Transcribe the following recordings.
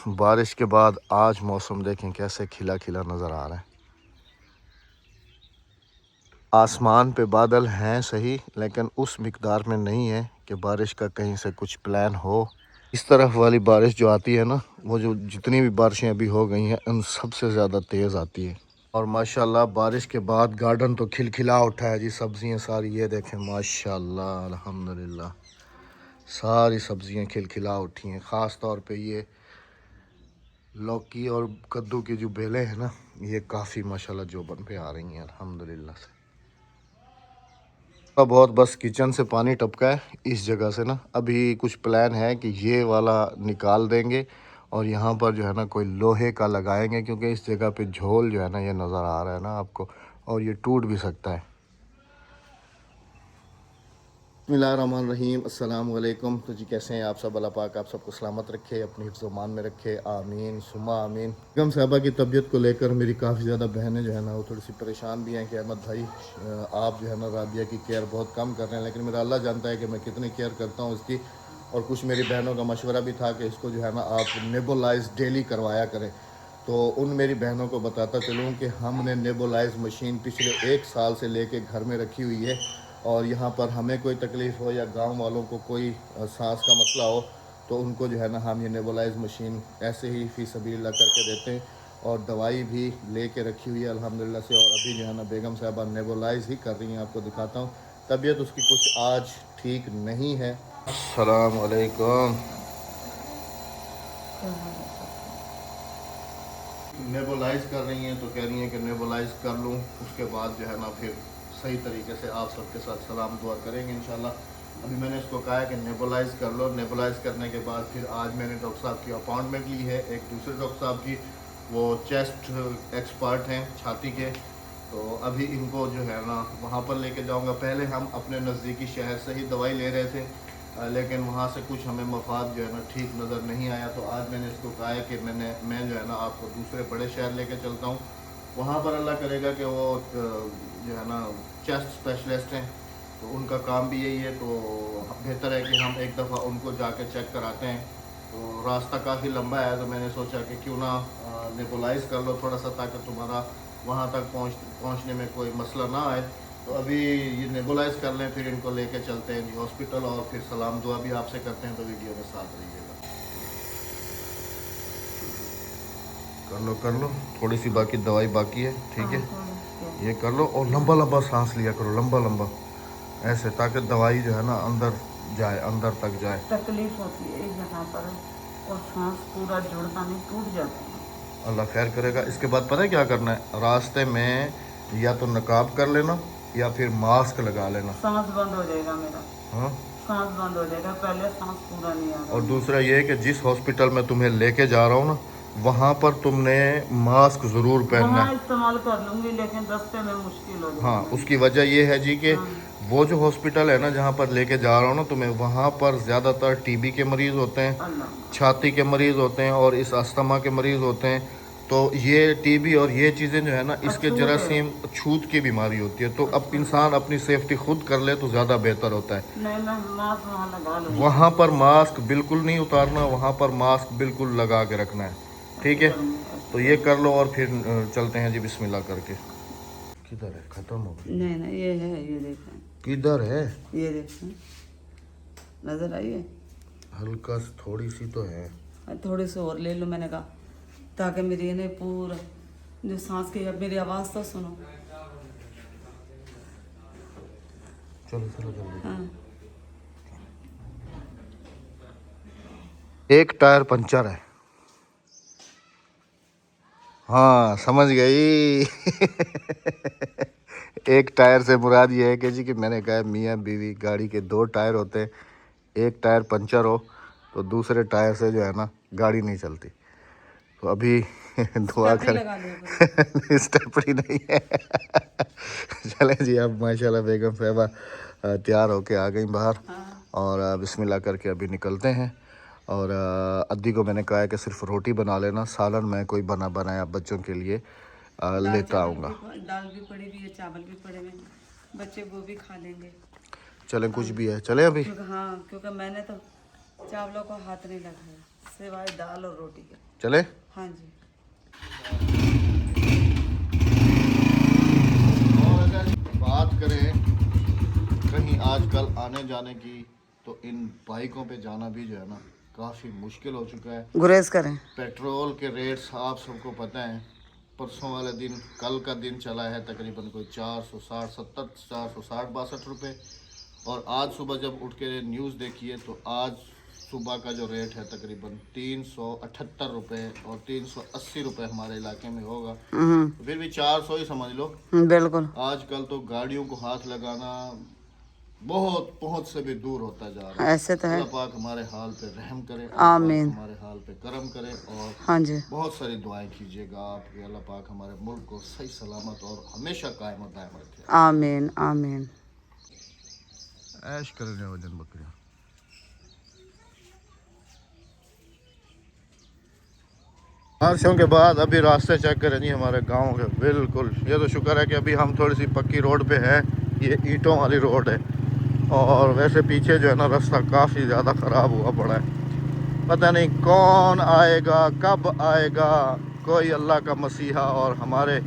बारिश के बाद आज मौसम देखें कैसे खिला खिला नज़र आ रहा है। आसमान पे बादल हैं सही, लेकिन उस मिकदार में नहीं है कि बारिश का कहीं से कुछ प्लान हो। इस तरफ वाली बारिश जो आती है ना, वो जो जितनी भी बारिशें अभी हो गई हैं उन सबसे ज़्यादा तेज़ आती है। और माशाल्लाह बारिश के बाद गार्डन तो खिलखिला उठा है जी। सब्ज़ियाँ सारी ये देखें माशाल्लाह अल्हम्दुलिल्लाह, सारी सब्ज़ियाँ खिलखिला उठी हैं। ख़ास तौर पे ये लौकी और कद्दू की जो बेलें हैं ना, ये काफ़ी माशाल्लाह जोबन पे आ रही हैं अल्हम्दुलिल्लाह से। अब बहुत बस किचन से पानी टपका है इस जगह से ना। अभी कुछ प्लान है कि ये वाला निकाल देंगे और यहाँ पर जो है ना कोई लोहे का लगाएंगे, क्योंकि इस जगह पे झोल जो है ना ये नज़र आ रहा है ना आपको, और ये टूट भी सकता है। बिस्मिल्लाहिर्रहमानिर्रहीम, अस्सलाम वालेकुम। तो जी कैसे हैं आप सब? अल्लाह पाक आप सबको सलामत रखे, अपनी हिफ्ज़ मान में रखे, आमीन सुमा आमीन। बेगम साहबा की तबीयत को लेकर मेरी काफ़ी ज़्यादा बहनें जो है ना वो थोड़ी सी परेशान भी हैं कि अहमद भाई आप जो है ना राबिया की केयर बहुत कम कर रहे हैं, लेकिन मेरा अल्लाह जानता है कि मैं कितनी केयर करता हूँ इसकी। और कुछ मेरी बहनों का मशवरा भी था कि इसको जो है ना आप नेबुलाइज डेली करवाया करें। तो उन मेरी बहनों को बताता चलूँ कि हमने नेबुलाइज मशीन पिछले 1 साल से लेके घर में रखी हुई है। और यहाँ पर हमें कोई तकलीफ़ हो या गांव वालों को कोई सांस का मसला हो, तो उनको जो है ना हम ये नेबुलाइज मशीन ऐसे ही फ़ी सबीलिल्लाह करके देते हैं। और दवाई भी ले के रखी हुई है अल्हम्दुलिल्लाह से। और अभी जो है ना बेगम साहबा नेबुलाइज ही कर रही हैं, आपको दिखाता हूँ। तबीयत उसकी कुछ आज ठीक नहीं है। अस्सलाम वालेकुम। नेबुलाइज कर रही हैं तो कह रही हैं कि नेबुलाइज कर लूँ, उसके बाद जो है ना फिर सही तरीके से आप सबके साथ सलाम दुआ करेंगे इंशाल्लाह। अभी मैंने इसको कहा है कि नेबुलाइज कर लो। नेबुलाइज करने के बाद फिर आज मैंने डॉक्टर साहब की अपॉइंटमेंट ली है, एक दूसरे डॉक्टर साहब की, वो चेस्ट एक्सपर्ट हैं, छाती के। तो अभी इनको जो है ना वहाँ पर लेके जाऊँगा। पहले हम अपने नज़दीकी शहर से ही दवाई ले रहे थे, लेकिन वहाँ से कुछ हमें मफाद जो है ना ठीक नज़र नहीं आया। तो आज मैंने इसको कहा है कि मैं जो है ना आपको दूसरे बड़े शहर लेके चलता हूँ। वहाँ पर अल्लाह करेगा कि वो जो है ना चेस्ट स्पेशलिस्ट हैं, तो उनका काम भी यही है। तो बेहतर है कि हम एक दफ़ा उनको जाके चेक कराते हैं। तो रास्ता काफ़ी लंबा है, तो मैंने सोचा कि क्यों ना नेबुलाइज कर लो थोड़ा सा, ताकि तुम्हारा वहाँ तक पहुँचने में कोई मसला ना आए। तो अभी ये नेबुलाइज कर लें, फिर इनको लेके चलते हैं जी हॉस्पिटल, और फिर सलाम दुआ भी आपसे करते हैं। तो वीडियो में साथ रहिएगा। कर लो थोड़ी सी बाकी दवाई बाकी है, ठीक है। ये कर लो और लंबा लंबा सांस लिया करो, लंबा लंबा ऐसे, ताकि दवाई जो है ना अंदर जाए, अंदर तक जाए। तकलीफ होती है यहाँ पर और सांस पूरा जुड़ता नहीं, टूट जाता है। अल्लाह खैर करेगा। इसके बाद पता है क्या करना है? रास्ते में या तो नकाब कर लेना या फिर मास्क लगा लेना। सांस बंद हो जाएगा मेरा। हाँ, सांस बंद हो जाएगा, पहले सांस पूरा नहीं आ रहा। और दूसरा ये है कि जिस हॉस्पिटल में तुम्हें लेके जा रहा हूँ ना, वहाँ पर तुमने मास्क ज़रूर पहनना वहाँ है। इस्तेमाल कर लूँगी, लेकिन रास्ते में मुश्किल हो हाँ, जाएगी। उसकी वजह ये है जी कि हाँ। वो जो हॉस्पिटल है ना जहाँ पर लेके जा रहा हूँ ना तुम्हें, वहाँ पर ज़्यादातर टीबी के मरीज़ होते हैं, अल्लाह। छाती के मरीज़ होते हैं और इस अस्थमा के मरीज़ होते हैं। तो ये टीबी और ये चीज़ें जो है ना, इसके अछूत है। जरासीम छूत की बीमारी होती है। तो अब अच्छा। इंसान अपनी सेफ्टी खुद कर ले तो ज़्यादा बेहतर होता है। नहीं, मैं मास्क वहाँ लगा लूँगी। वहाँ पर मास्क बिल्कुल नहीं उतारना, वहाँ पर मास्क बिल्कुल लगा के रखना है, ठीक ऐसे है। करूँगी, तो ऐसे ये करूँगी। कर लो और फिर चलते हैं जी बिस्मिल्लाह करके। किधर है? ख़त्म हो गई। नहीं नहीं, ये है, ये देखें, किधर है? ये देखें, नज़र आई है। हल्का सी थोड़ी सी तो है। थोड़े से और ले लो, मैंने कहा, ताकि मेरी इन्हें पूरा जो सांस की, अब मेरी आवाज़ तो सुनो। चलो चलो जल्दी। हाँ। एक टायर पंचर है। हाँ समझ गई। एक टायर से मुराद ये है कि जी कि मैंने कहा मियाँ बीवी गाड़ी के 2 टायर होते हैं, एक टायर पंचर हो तो दूसरे टायर से जो है ना गाड़ी नहीं चलती। तो अभी दुआ स्टेपनी करें। लगा लिया करो। स्टेपनी नहीं है। चले जी, अब माशाल्लाह बेगम साहबा तैयार होके आ गई बाहर। हाँ। और बिस्मिल्लाह करके अभी निकलते हैं। और अद्दी को मैंने कहा है कि सिर्फ रोटी बना लेना, सालन मैं कोई बनाया बच्चों के लिए लेता आऊँगा। दाल भी पड़ी हुई है, चावल भी पड़े हुए हैं, बच्चे वो भी खा लेंगे। चलें कुछ भी है, चलें अभी। क्योंकि हाँ, क्योंकि मैंने तो चावलों को हाथ नहीं लगाया सिवाय दाल और रोटी के। चले। हाँ जी। और अगर बात करें कहीं आजकल आने जाने की, तो इन बाइकों पे जाना भी जो है ना काफ़ी मुश्किल हो चुका है। गुरेज करें। पेट्रोल के रेट्स आप सबको पता है, परसों वाले दिन, कल का दिन चला है तकरीबन कोई 460 रुपये, और आज सुबह जब उठ के न्यूज़ देखी है तो आज सुबह का जो रेट है तकरीबन 378 रुपये और 380 रुपये हमारे इलाके में होगा, तो फिर भी 400 ही समझ लो। बिल्कुल। आजकल तो गाड़ियों को हाथ लगाना बहुत पहुंच से भी दूर होता जा रहा है। ऐसे तो है। अल्लाह पाक हमारे हाल पे रहम करे, आमीन। हमारे हाल पे करम करे, और हाँ जी। बहुत सारी दुआएं कीजिएगा आप कि अल्लाह पाक हमारे मुल्क को सही सलामत और हमेशा कायम दायम रखे। आमीन आमीन। ऐश करने वजन बकरियां। बारिशों के बाद अभी रास्ते चेक करें जी हमारे गांव के, बिल्कुल ये तो शुक्र है कि अभी हम थोड़ी सी पक्की रोड पे हैं, ये ईंटों वाली रोड है, और वैसे पीछे जो है ना रास्ता काफ़ी ज़्यादा ख़राब हुआ पड़ा है। पता नहीं कौन आएगा कब आएगा, कोई अल्लाह का मसीहा, और हमारे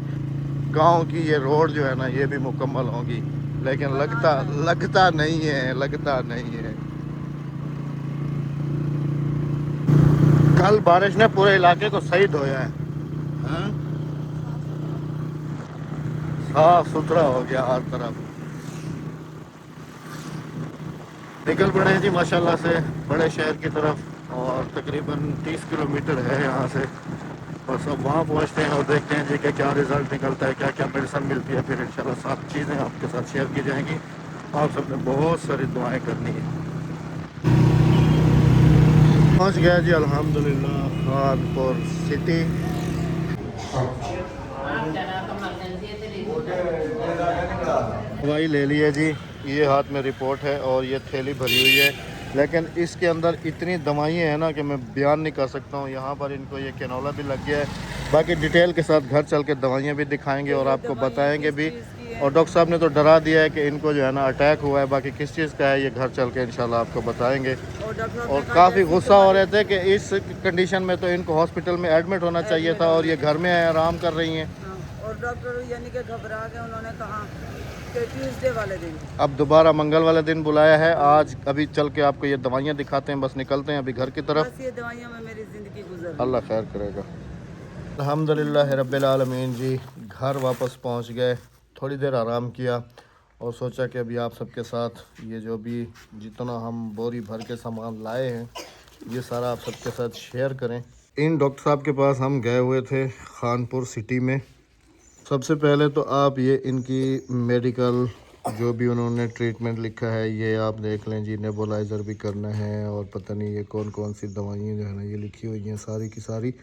गांव की ये रोड जो है ना ये भी मुकम्मल होगी, लेकिन लगता नहीं है। कल बारिश ने पूरे इलाके को सही धोया है, हाँ? साफ सुथरा हो गया हर तरफ। निकल पड़े हैं जी माशाल्लाह से बड़े शहर की तरफ, और तकरीबन 30 किलोमीटर है यहाँ से, और सब वहाँ पहुँचते हैं और देखते हैं जी कि क्या रिज़ल्ट निकलता है, क्या क्या मेडिसिन मिलती है, फिर इंशाल्लाह सब चीज़ें आपके साथ शेयर की जाएंगी। आप सबने बहुत सारी दुआएं करनी है। पहुँच गया जी अल्हम्दुलिल्लाह खानपुर सिटी। दवाई ले ली है जी, ये हाथ में रिपोर्ट है और ये थैली भरी हुई है, लेकिन इसके अंदर इतनी दवाइयाँ हैं ना कि मैं बयान नहीं कर सकता हूँ। यहाँ पर इनको ये कैनोला भी लग गया है। बाकी डिटेल के साथ घर चल के दवाइयाँ भी दिखाएंगे और आपको बताएंगे भी, और डॉक्टर साहब ने तो डरा दिया है कि इनको जो है ना अटैक हुआ है, बाकी किस चीज़ का है ये घर चल के इंशाल्लाह आपको बताएंगे। और काफ़ी गुस्सा हो रहे थे कि इस कंडीशन में तो इनको हॉस्पिटल में एडमिट होना चाहिए था, और ये घर में आराम कर रही हैं। और डॉक्टर यानी कि घबरा के उन्होंने कहा कि ट्यूसडे वाले दिन, अब दोबारा मंगल वाले दिन बुलाया है। आज अभी चल के आपको ये दवाइयाँ दिखाते हैं, बस निकलते हैं अभी घर की तरफ। बस ये दवाइयों में मेरी ज़िंदगी गुजर, अल्लाह खैर करेगा। अल्हम्दुलिल्लाह रब्बिल आलमीन जी, घर वापस पहुंच गए, थोड़ी देर आराम किया और सोचा कि अभी आप सबके साथ ये जो भी जितना हम बोरी भर के सामान लाए हैं ये सारा आप सबके साथ शेयर करें। इन डॉक्टर साहब के पास हम गए हुए थे खानपुर सिटी में। सबसे पहले तो आप ये इनकी मेडिकल जो भी उन्होंने ट्रीटमेंट लिखा है ये आप देख लें जी। नेबुलाइज़र भी करना है, और पता नहीं ये कौन कौन सी दवाइयाँ जो है ना ये लिखी हुई हैं सारी की सारी।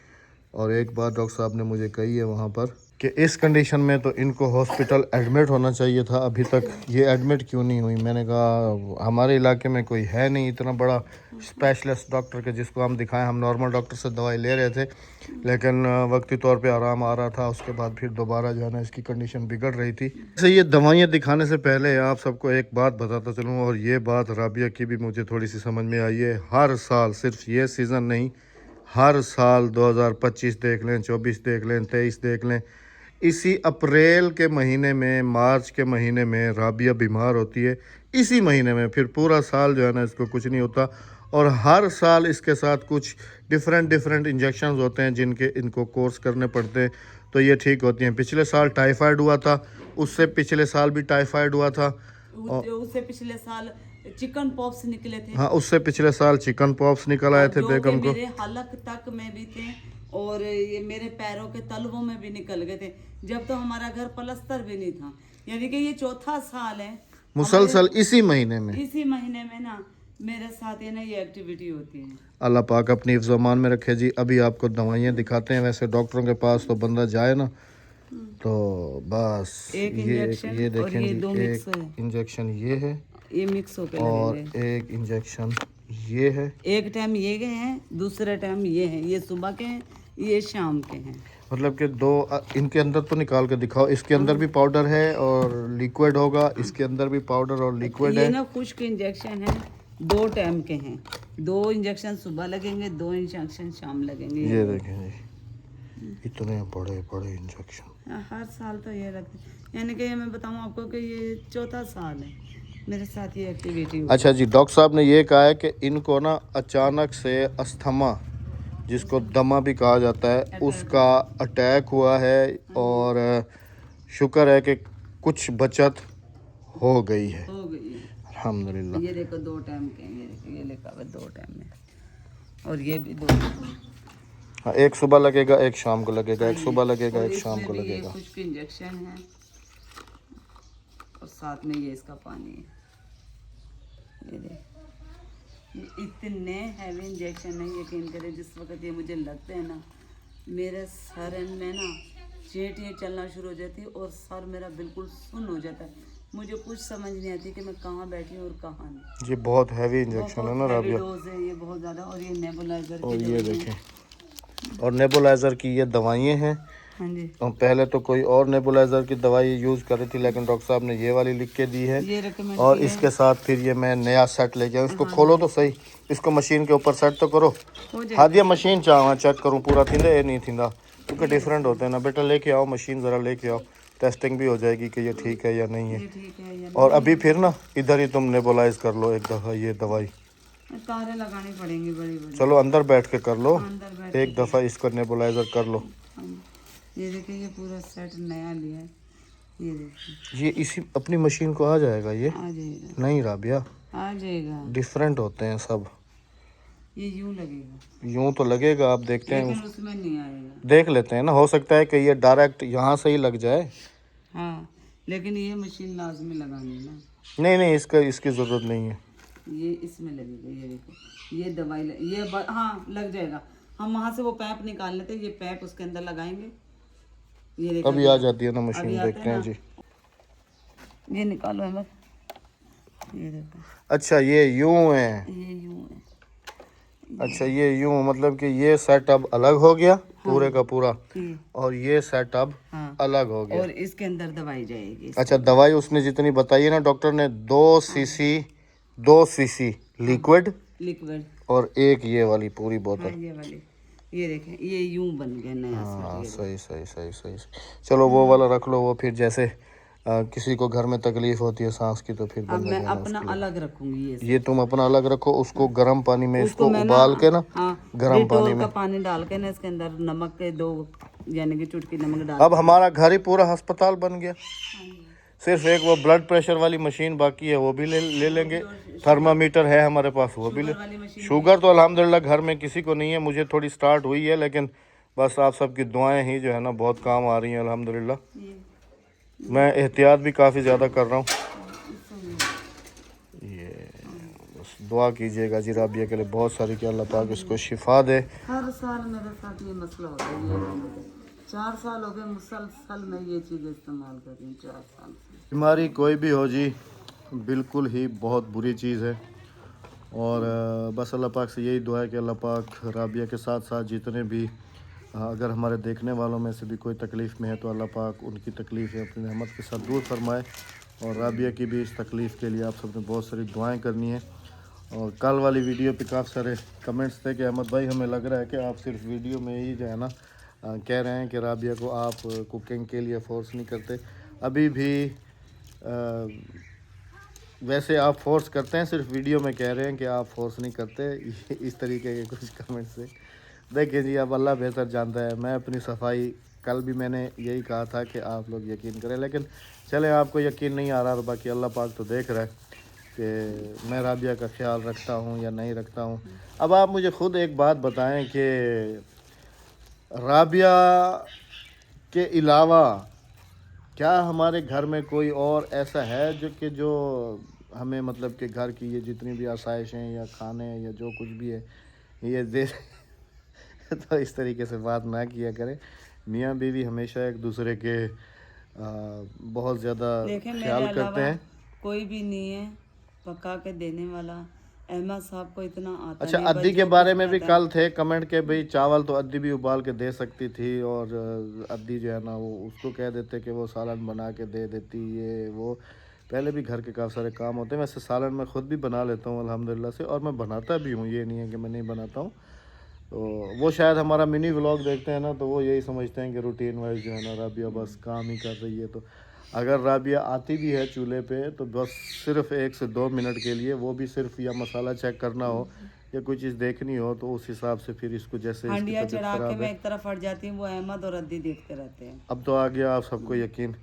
और एक बात डॉक्टर साहब ने मुझे कही है वहाँ पर कि इस कंडीशन में तो इनको हॉस्पिटल एडमिट होना चाहिए था, अभी तक ये एडमिट क्यों नहीं हुई। मैंने कहा हमारे इलाके में कोई है नहीं इतना बड़ा स्पेशलिस्ट डॉक्टर के जिसको हम दिखाएं। हम नॉर्मल डॉक्टर से दवाई ले रहे थे, लेकिन वक्ती तौर पे आराम आ रहा था, उसके बाद फिर दोबारा जो है ना इसकी कंडीशन बिगड़ रही थी। वैसे ये दवाइयाँ दिखाने से पहले आप सबको एक बात बताता चलूँ, और ये बात राबिया की भी मुझे थोड़ी सी समझ में आई है। हर साल, सिर्फ ये सीज़न नहीं, हर साल 2025 देख लें, 24 देख लें, 23 देख लें, इसी अप्रैल के महीने में, मार्च के महीने में राबिया बीमार होती है। इसी महीने में फिर पूरा साल जो है ना इसको कुछ नहीं होता, और हर साल इसके साथ कुछ डिफरेंट इंजेक्शंस होते हैं जिनके इनको कोर्स करने पड़ते हैं, तो ये ठीक होती हैं। पिछले साल टाइफाइड हुआ था, उससे पिछले साल भी टाइफाइड हुआ था, उससे पिछले साल चिकन पॉप्स निकले थे। हाँ, उससे पिछले साल चिकन पॉप्स निकल आए थे बेगम को। मेरे हलक तक में भी थे, और ये मेरे पैरों के तलवों में भी निकल गए थे, जब तो हमारा घर पलस्तर भी नहीं था। यानी कि ये चौथा साल है मुसलसल इसी महीने में ना मेरे साथ ये ना ये एक्टिविटी होती है। अल्लाह पाक अपनी हिफ्ज़-ओ-मान में रखे जी। अभी आपको दवाइयाँ दिखाते हैं। वैसे डॉक्टरों के पास तो बंदा जाए ना तो बस एक ये इंजेक्शन देखें और ये जी, दो मिक्स है। इंजेक्शन ये है, ये मिक्स होकर और लगेंगे। एक इंजेक्शन ये है। एक टाइम ये गए हैं, दूसरे टाइम ये हैं, ये सुबह के हैं, ये शाम के हैं। मतलब कि दो इनके अंदर तो निकाल के दिखाओ। इसके अंदर भी पाउडर है और लिक्विड होगा, इसके अंदर भी पाउडर और लिक्विड ये है। ना खुश्क इंजेक्शन है, 2 टाइम के हैं। 2 इंजेक्शन सुबह लगेंगे, 2 इंजेक्शन शाम लगेंगे। ये देखें जी, इतने बड़े बड़े इंजेक्शन। हर साल तो ये लगते, यानी कि मैं बताऊं आपको कि ये चौथा साल है मेरे साथ ये एक्टिविटी हुई। अच्छा जी, डॉक्टर साहब ने ये कहा है कि इनको ना अचानक से अस्थमा, जिसको दमा भी कहा जाता है, उसका अटैक हुआ है और शुक्र है कि कुछ बचत हो गई है, हो गई है। अल्हम्दुलिल्लाह। ये देखो 2 टाइम के हैं, ये देखो ये लिखा हुआ 2 टाइम में, और ये भी 2 हाँ, एक सुबह लगेगा, एक शाम को लगेगा, एक सुबह लगेगा, एक शाम को ये लगेगा। खुश्क इंजेक्शन है और साथ में ये इसका पानी है। ये देख, ये इतने हैवी इंजेक्शन है, यकीन करें जिस वक्त ये मुझे लगते हैं ना, मेरे सर में ना चींटियाँ चलना शुरू हो जाती है और सर मेरा बिल्कुल सुन्न हो जाता है। मुझे कुछ समझ नहीं आती कि मैं कहाँ बैठी हूँ और कहाँ नहीं। ये बहुत हैवी इंजेक्शन है ना राबिया। डोज है ये बहुत ज़्यादा, और ये नेबुलाइजर और की ये दवाई है। देखें, और नेबुलाइजर की ये दवाइयाँ हैं। हाँ जी, और पहले तो कोई और नेबुलाइजर की दवाई यूज़ कर रही थी, लेकिन डॉक्टर साहब ने ये वाली लिख के दी है। ये रिकमेंड और की है। इसके साथ फिर ये मैं नया सेट लेके आया। इसको खोलो तो सही, इसको मशीन के ऊपर सेट तो करो। हो जाए। हाँ दिया मशीन चाह चेक करूँ पूरा थींदा ये नहीं थींदा, क्योंकि डिफरेंट होते हैं ना। बेटा लेके आओ मशीन, ज़रा लेके आओ, टेस्टिंग भी हो जाएगी कि ये ठीक है या नहीं है। ये ठीक है या और अभी फिर ना इधर ही तुम नेबुलाइज कर लो एक दफ़ा ये दवाई। नहीं, तारे लगानी पड़ेंगी बड़ी बड़ी। चलो अंदर बैठ के कर लो, अंदर बैठ एक दफ़ा इसको नेबुलाइजर कर लो। हाँ जी। ये देखिए ये पूरा सेट नया लिया है, ये देखिए ये इसी अपनी मशीन को आ जाएगा ये? आ जाएगा, नहीं राबिया, आ जाएगा। डिफरेंट होते हैं सब। ये यूं लगेगा, यूं तो लगेगा, आप देखते हैं, लेकिन उसमें नहीं आएगा। देख लेते हैं ना, हो सकता है कि ये डायरेक्ट यहाँ से ही लग जाए। हाँ, लेकिन ये मशीन लाजमी लगानी है ना। नहीं नहीं, इसकी ज़रूरत नहीं है। ये इसमें लगेगा, ये देखो ये दवाई हाँ लग जाएगा। हम वहाँ से वो पैप निकाल लेते हैं, ये पैप उसके अंदर लगाएंगे। ये देखो अभी आ जाती है ना मशीन, अभी आते देखते हैं हैं ना। जी। ये निकालो अहमद, ये देखो अच्छा ये यूं है। ये यूं है। अच्छा ये यूं, मतलब कि ये सेट अब अलग हो गया पूरे का पूरा, ये और ये सेट अब हाँ, अलग हो गया। और इसके अंदर दवाई जाएगी। अच्छा दवाई उसने जितनी बताई है ना डॉक्टर ने, 2 सीसी लिक्विड लिक्विड, और एक ये वाली पूरी हाँ बोतल। ये वाली, ये देखें ये यूं बन गया नया हाँ सेट। सही सही सही सही। चलो वो वाला रख लो, वो फिर जैसे किसी को घर में तकलीफ होती है सांस की तो फिर अब बंदा मैं जो है ना अपना उसके लिए। अलग रखूंगी ये तुम अपना अलग रखो, उसको गर्म पानी में इसको मैं उबाल के ना, हाँ गर्म पानी डिटोल में। का पानी डाल के ना इसके अंदर नमक के 2 यानी कि चुटकी नमक डाल। अब हमारा घर ही पूरा अस्पताल बन गया। सिर्फ एक वो ब्लड प्रेशर वाली मशीन बाकी है, वो भी ले लेंगे। थर्मामीटर है हमारे पास, वो भी ले। वाली मशीन शुगर तो अल्हम्दुलिल्लाह घर में किसी को नहीं है, मुझे थोड़ी स्टार्ट हुई है, लेकिन बस आप सबकी दुआएं ही जो है ना बहुत काम आ रही हैं अल्हम्दुलिल्लाह। मैं एहतियात भी काफ़ी ज़्यादा कर रहा हूँ। ये बस दुआ कीजिएगा जी राबिया के लिए बहुत सारी, कि अल्लाह पाक इसको शिफा दे। हर साल मेरे साथ ये मसला होता है। ये 4 साल हो गए मुसलसल मैं ये चीज़ इस्तेमाल कर रही हूँ, 4 साल से। बीमारी कोई भी हो जी, बिल्कुल ही बहुत बुरी चीज़ है। और बस अल्लाह पाक से यही दुआ है कि अल्लाह पाक राबिया के साथ साथ जितने भी अगर हमारे देखने वालों में से भी कोई तकलीफ़ में है तो अल्लाह पाक उनकी तकलीफ़ें अपनी रहमत के साथ दूर फरमाए। और राबिया की भी इस तकलीफ़ के लिए आप सबने बहुत सारी दुआएं करनी है। और कल वाली वीडियो पे काफ़ी सारे कमेंट्स थे कि अहमद भाई हमें लग रहा है कि आप सिर्फ वीडियो में ही जो है ना कह रहे हैं कि राबिया को आप कुकिंग के लिए फ़ोर्स नहीं करते। अभी भी वैसे आप फोर्स करते हैं, सिर्फ वीडियो में कह रहे हैं कि आप फोर्स नहीं करते। इस तरीके के कुछ कमेंट से देखिए जी, अब अल्लाह बेहतर जानता है। मैं अपनी सफाई, कल भी मैंने यही कहा था कि आप लोग यकीन करें, लेकिन चले आपको यकीन नहीं आ रहा तो बाकी अल्लाह पाक तो देख रहा है कि मैं राबिया का ख्याल रखता हूँ या नहीं रखता हूँ। अब आप मुझे ख़ुद एक बात बताएं कि राबिया के अलावा क्या हमारे घर में कोई और ऐसा है जो हमें मतलब कि घर की ये जितनी भी आसाइशें या खाने या जो कुछ भी है ये दे तो इस तरीके से बात ना किया करें। मियाँ बीवी हमेशा एक दूसरे के बहुत ज़्यादा ख्याल करते हैं। कोई भी नहीं है पका के देने वाला। अहमद साहब को इतना आता अच्छा नहीं, अद्दी के बारे में भी कल थे कमेंट के भाई चावल तो अद्दी भी उबाल के दे सकती थी, और अद्दी जो है ना वो उसको कह देते कि वो सालन बना के दे देती, ये वो पहले भी घर के काफ़ी सारे काम होते हैं। वैसे सालन मैं ख़ुद भी बना लेता हूँ अल्हम्दुलिल्लाह से, और मैं बनाता भी हूँ, ये नहीं है कि मैं नहीं बनाता हूँ। तो वो शायद हमारा मिनी व्लॉग देखते हैं ना, तो वो यही समझते हैं कि रूटीन वाइज जो है ना राबिया बस काम ही कर रही है। तो अगर राबिया आती भी है चूल्हे पे तो बस सिर्फ 1 से 2 मिनट के लिए, वो भी सिर्फ या मसाला चेक करना हो या कोई चीज़ देखनी हो, तो उस हिसाब से फिर इसको, जैसे इसकी हांडिया तबीयत चढ़ा के ख़राब मैं है, एक तरफ हट जाती हूँ, वो अहमद और अद्दी देखते रहते हैं। अब तो आ गया आप सबको यकीन।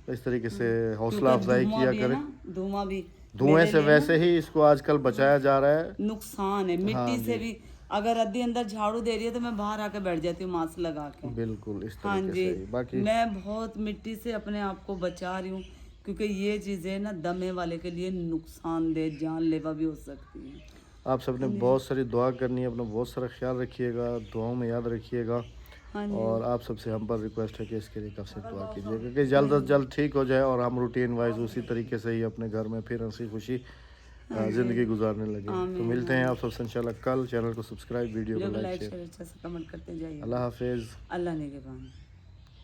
तो इस तरीके से हौसला क्योंकि अफजाई धुआं किया भी है करें। ना, धुआं भी धुएं मेरे से लिए वैसे ना ही इसको आजकल बचाया जा रहा है। नुकसान है, हाँ मिट्टी से जी, भी। अगर अद्दी अंदर झाड़ू दे रही है तो मैं बाहर आके बैठ जाती हूँ मास्क लगा के। बिल्कुल इस हाँ तरीके जी, से ही। बाकी मैं बहुत मिट्टी से अपने आप को बचा रही हूँ, क्योंकि ये चीज़ें ना दमे वाले के लिए नुकसानदेह, जानलेवा भी हो सकती हैं। आप सबने हाँ जी, बहुत सारी दुआ करनी है, अपना बहुत सारा ख्याल रखिएगा, दुआओं में याद रखिएगा। हाँ जी, और आप सबसे हम पर रिक्वेस्ट है कि इसके लिए काफ़ी दुआ कीजिएगा कि जल्द अज जल्द ठीक हो जाए और हम रूटीन वाइज उसी तरीके से ही अपने घर में फिर हंसी खुशी हाँ जी। ज़िंदगी गुजारने लगे। तो आमीन मिलते हैं आमीन। आप सबसे इंशाल्लाह कल। चैनल को सब्सक्राइब, वीडियो वीडियो को को लाइक लाइक शेयर। शेयर अच्छा से कमेंट करते जाइए। अल्लाह हाफिज़। अल्लाह ने के बाद।